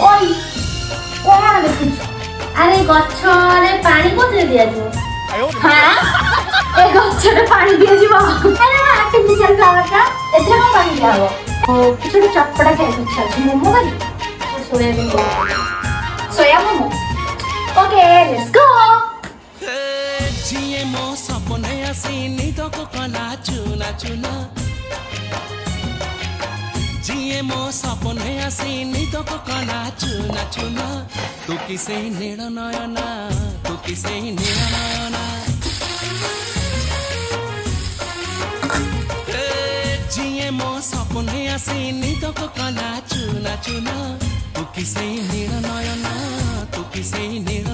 ওই কোন দেখুছ আরে গছরে পানি কোথায় দিয়াছো হ্যাঁ এই গছরে পানি দিয়েছিব আরে আর্টিফিশিয়াল ফ্লাওয়ারটা এতে কম পানি দিয়াবো ও কিছু চটপটা খেয়ে ইচ্ছা আছে মোমো খাবি soybean soya momo okay let's go जिए मो सपने आसीनी तो को कला चुना चुना जिए मो सपने आसीनी तो को कला चुना चुना तू किसे नीड़ नयना तू किसे नीड़ नयना जिए मो सपने आसीनी तो को कला चुना चुना तू किसे नीड़ नयना तू किसे नीड़